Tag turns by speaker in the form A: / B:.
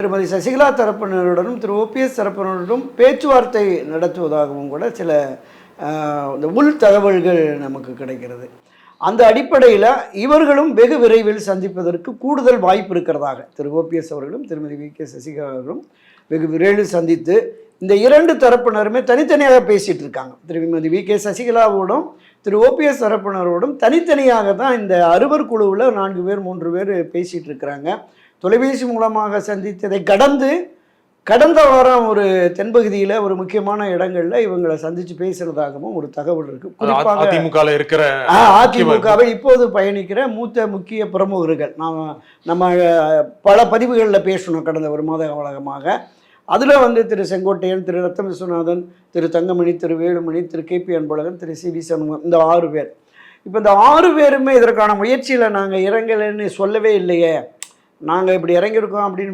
A: திருமதி சசிகலா தரப்பினருடனும் திரு ஓபிஎஸ் தரப்பினருடனும் பேச்சுவார்த்தை நடத்துவதாகவும் கூட சில இந்த உள் தகவல்கள் நமக்கு கிடைக்கிறது. அந்த அடிப்படையில் இவர்களும் வெகு விரைவில் சந்திப்பதற்கு கூடுதல் வாய்ப்பு இருக்கிறதாக திரு ஓபிஎஸ் அவர்களும் திருமதி வி.கே. சசிகலா அவர்களும் வெகு விரைவில் சந்தித்து இந்த இரண்டு தரப்பினருமே தனித்தனியாக பேசிகிட்டு இருக்காங்க. திருமதி வி.கே. சசிகலாவோடும் திரு ஓபிஎஸ் தரப்பினரோடும் தனித்தனியாக தான் இந்த அறுவர் குழுவில் 4 பேர் 3 பேர் பேசிகிட்டு இருக்கிறாங்க. தொலைபேசி மூலமாக சந்தித்ததை கடந்த வாரம் ஒரு தென்பகுதியில் ஒரு முக்கியமான இடங்கள்ல இவங்களை சந்திச்சு பேசுறதாகவும் ஒரு தகவல் இருக்கு. குறிப்பாக அதிமுகவை இப்போது பயணிக்கிற மூத்த முக்கிய பிரமுகர்கள் நம்ம பல பதிவுகளில் பேசணும் கடந்த ஒரு மாத காலமாக. அதில் திரு செங்கோட்டையன், திரு ரத்தன விஸ்வநாதன், திரு தங்கமணி, திரு வேலுமணி, திரு கே.பி. அன்பழகன், திரு சி.வி. சண்முகம், இந்த 6 பேர். இப்போ இந்த 6 பேருமே இதற்கான முயற்சியில் நாங்கள் இறங்கலைன்னு சொல்லவே இல்லையே, நாங்கள் இப்படி இறங்கியிருக்கோம் அப்படின்னு